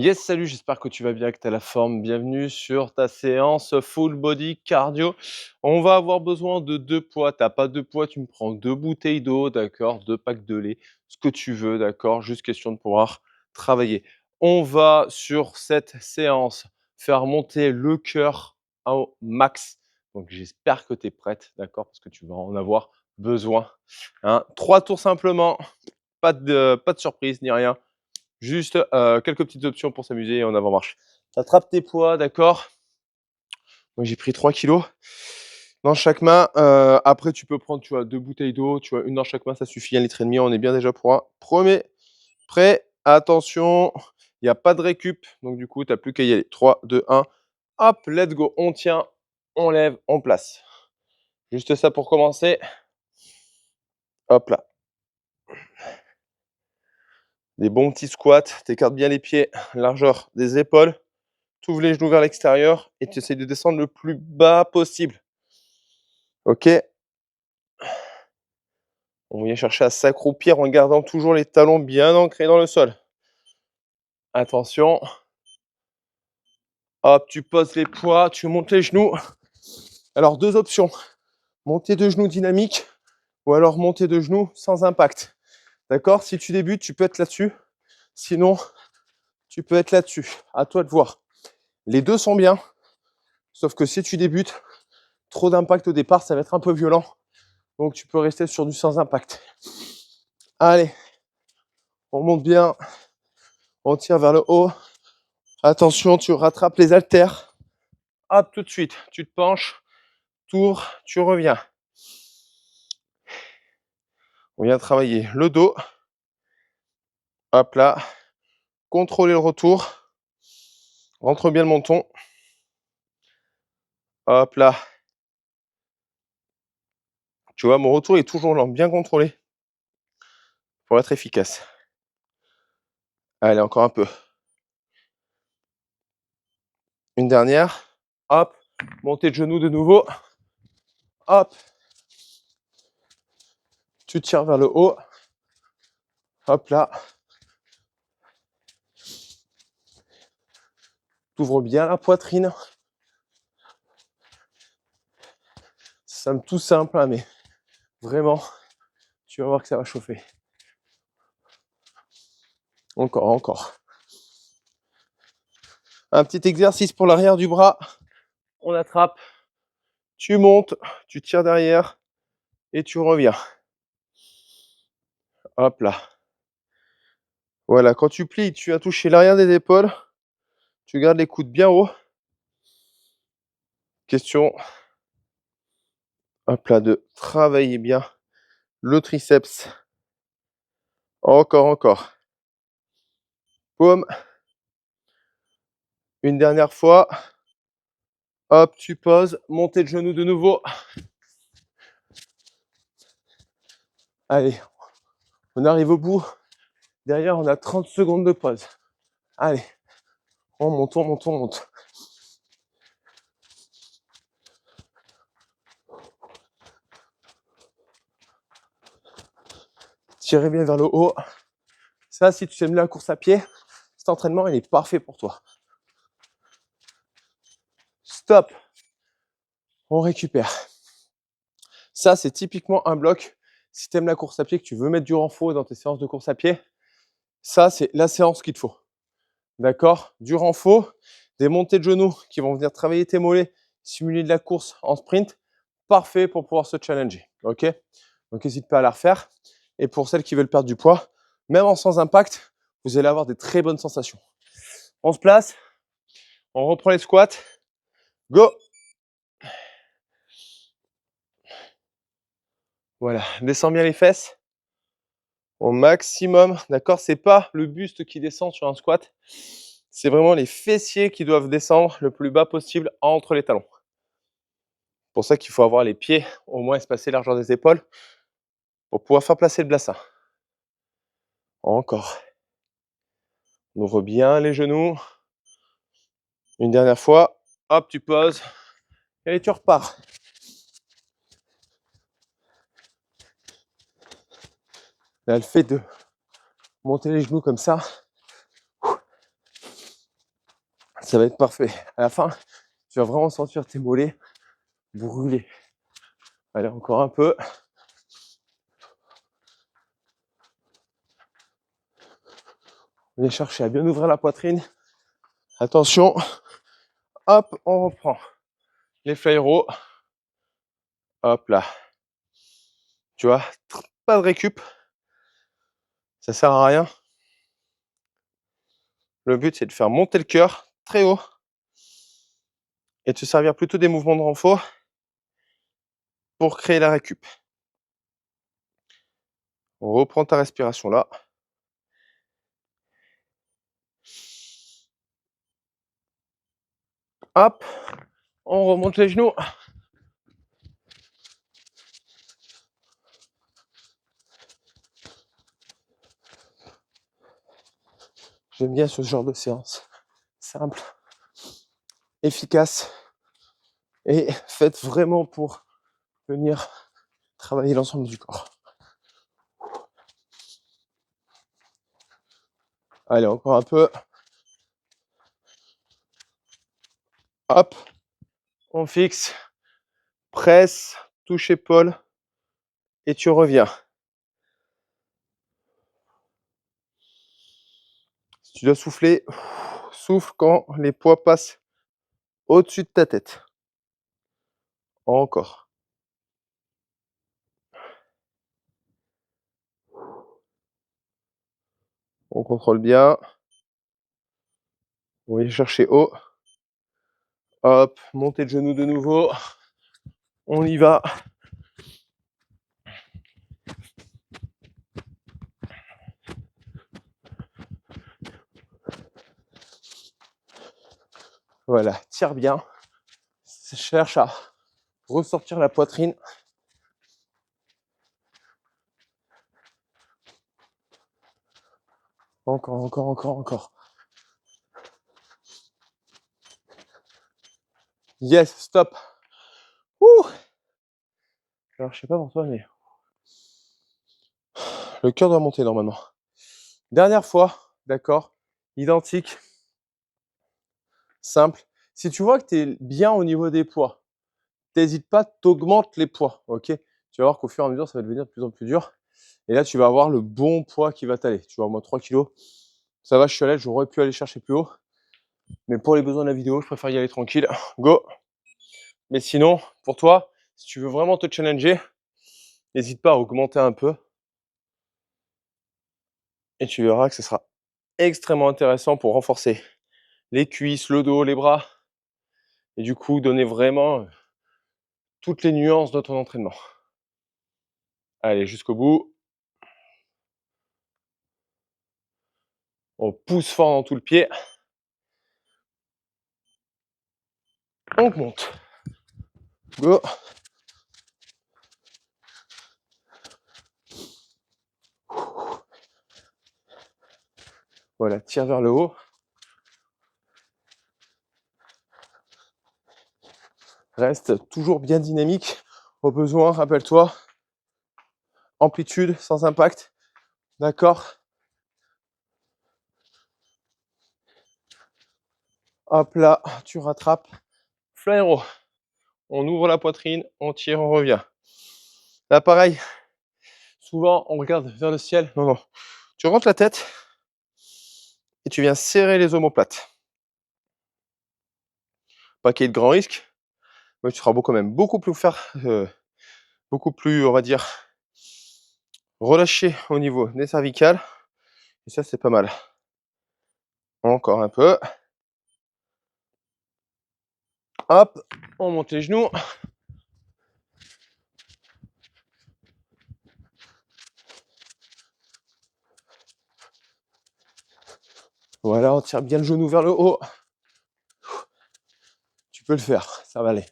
Yes, salut, j'espère que tu vas bien, que tu as la forme. Bienvenue sur ta séance full body cardio. On va avoir besoin de 2 poids. Tu as pas 2 poids, tu me prends 2 bouteilles d'eau, d'accord, 2 packs de lait, ce que tu veux, d'accord, juste question de pouvoir travailler. On va sur cette séance faire monter le cœur au max. Donc j'espère que tu es prête, d'accord, parce que tu vas en avoir besoin, hein. 3 tours simplement, pas de surprise ni rien. Juste quelques petites options pour s'amuser et en avant-marche. Tu attrapes tes poids, d'accord? Moi, j'ai pris 3 kilos dans chaque main. Après, tu peux prendre, tu vois, 2 bouteilles d'eau, tu vois, une dans chaque main, ça suffit, 1,5 litre. On est bien déjà pour un premier. Prêt? Attention, il y a pas de récup, donc du coup, tu as plus qu'à y aller. 3, 2, 1. Hop, let's go. On tient, on lève, on place. Juste ça pour commencer. Hop là. Des bons petits squats. Tu écartes bien les pieds, largeur des épaules. Tu ouvres les genoux vers l'extérieur et tu essaies de descendre le plus bas possible. OK? On vient chercher à s'accroupir en gardant toujours les talons bien ancrés dans le sol. Attention. Hop, tu poses les poids, tu montes les genoux. Alors, 2 options. Monter de genoux dynamique ou alors monter de genoux sans impact. D'accord? Si tu débutes, tu peux être là-dessus. Sinon, tu peux être là-dessus. À toi de voir. Les deux sont bien. Sauf que si tu débutes, trop d'impact au départ, ça va être un peu violent. Donc, tu peux rester sur du sans impact. Allez, on monte bien. On tire vers le haut. Attention, tu rattrapes les haltères. Hop, tout de suite, tu te penches, t'ouvres, tu reviens. On vient travailler le dos. Hop là. Contrôler le retour. Rentre bien le menton. Hop là. Tu vois, mon retour est toujours lent, bien contrôlé pour être efficace. Allez, encore un peu. Une dernière. Hop. Montée de genou de nouveau. Hop. Tu tires vers le haut. Hop là. T'ouvres bien la poitrine. Ça semble tout simple, hein, mais vraiment, tu vas voir que ça va chauffer. Encore, encore. Un petit exercice pour l'arrière du bras. On attrape. Tu montes. Tu tires derrière. Et tu reviens. Hop là. Voilà, quand tu plies, tu vas toucher l'arrière des épaules. Tu gardes les coudes bien hauts. Question, hop là, de travailler bien le triceps. Encore, encore. Paume. Une dernière fois. Hop, tu poses. Montée de genou de nouveau. Allez, on arrive au bout. Derrière, on a 30 secondes de pause. Allez, on monte, on monte, on monte. Tirez bien vers le haut. Ça, si tu aimes la course à pied, cet entraînement, il est parfait pour toi. Stop. On récupère. Ça, c'est typiquement un bloc. Si tu aimes la course à pied, que tu veux mettre du renfort dans tes séances de course à pied, ça, c'est la séance qu'il te faut. D'accord? Du renfort, des montées de genoux qui vont venir travailler tes mollets, simuler de la course en sprint. Parfait pour pouvoir se challenger. OK? Donc, n'hésite pas à la refaire. Et pour celles qui veulent perdre du poids, même en sans impact, vous allez avoir des très bonnes sensations. On se place. On reprend les squats. Go! Voilà. Descends bien les fesses au maximum. D'accord? C'est pas le buste qui descend sur un squat. C'est vraiment les fessiers qui doivent descendre le plus bas possible entre les talons. C'est pour ça qu'il faut avoir les pieds au moins espacés largeur des épaules pour pouvoir faire placer le bassin. Encore. On ouvre bien les genoux. Une dernière fois. Hop, tu poses. Et tu repars. Là, le fait de monter les genoux comme ça, Ça va être parfait. À la fin, tu vas vraiment sentir tes mollets brûler. Allez, encore un peu. On vient chercher à bien ouvrir la poitrine. Attention. Hop, on reprend. Les fly-rows. Hop là. Tu vois, pas de récup. Ça sert à rien. Le but, c'est de faire monter le cœur très haut et de se servir plutôt des mouvements de renfort pour créer la récup. On reprend ta respiration là. Hop, on remonte les genoux. J'aime bien ce genre de séance. Simple, efficace et faite vraiment pour venir travailler l'ensemble du corps. Allez, encore un peu. Hop, on fixe, presse, touche épaule et tu reviens. Si tu dois souffler, souffle quand les poids passent au-dessus de ta tête. Encore. On contrôle bien. On va aller chercher haut. Hop, montée de genou de nouveau. On y va. Voilà, tire bien. Cherche à ressortir la poitrine. Encore, encore, encore, encore. Yes, stop. Ouh. Alors, je sais pas pour toi, mais le cœur doit monter normalement. Dernière fois, d'accord, identique, simple. Si tu vois que tu es bien au niveau des poids, n'hésite pas, t'augmentes les poids, ok? Tu vas voir qu'au fur et à mesure, ça va devenir de plus en plus dur. Et là, tu vas avoir le bon poids qui va t'aller. Tu vois, moi, 3 kilos, ça va, je suis à l'aise, j'aurais pu aller chercher plus haut. Mais pour les besoins de la vidéo, je préfère y aller tranquille. Go! Mais sinon, pour toi, si tu veux vraiment te challenger, n'hésite pas à augmenter un peu. Et tu verras que ce sera extrêmement intéressant pour renforcer les cuisses, le dos, les bras. Et du coup, donner vraiment toutes les nuances de ton entraînement. Allez, jusqu'au bout. On pousse fort dans tout le pied. On monte. Go. Voilà, tire vers le haut. Reste toujours bien dynamique. Au besoin, rappelle-toi, amplitude sans impact. D'accord? Hop là, tu rattrapes. Fly row. On ouvre la poitrine, on tire, on revient. Là, pareil. Souvent, on regarde vers le ciel. Non, non. Tu rentres la tête et tu viens serrer les omoplates. Pas qu'il y ait de grands risques, mais tu seras quand même beaucoup plus, on va dire, relâché au niveau des cervicales. Et ça, c'est pas mal. Encore un peu. Hop, on monte les genoux. Voilà, on tire bien le genou vers le haut. Tu peux le faire, ça va aller.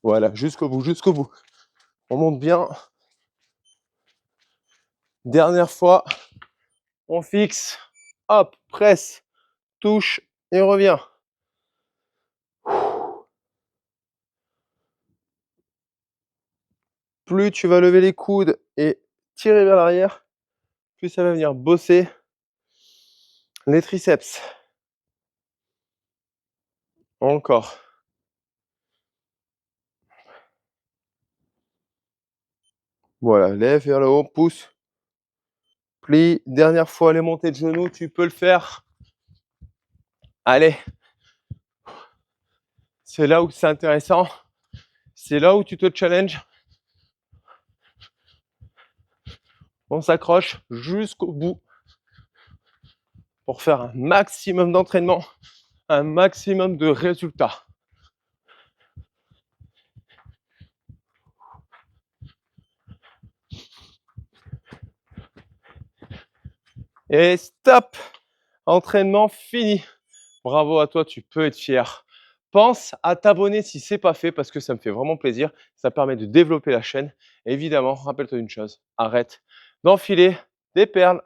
Voilà, jusqu'au bout, jusqu'au bout. On monte bien. Dernière fois. On fixe. Hop, presse, touche et revient. Plus tu vas lever les coudes et tirer vers l'arrière, plus ça va venir bosser les triceps. Encore. Voilà, lève vers le haut, pousse, plie. Dernière fois, les montées de genoux, tu peux le faire. Allez. C'est là où c'est intéressant. C'est là où tu te challenges. On s'accroche jusqu'au bout pour faire un maximum d'entraînement, un maximum de résultats. Et stop! Entraînement fini. Bravo à toi, tu peux être fier. Pense à t'abonner si ce n'est pas fait parce que ça me fait vraiment plaisir. Ça permet de développer la chaîne. Et évidemment, rappelle-toi d'une chose, arrête d'enfiler des perles.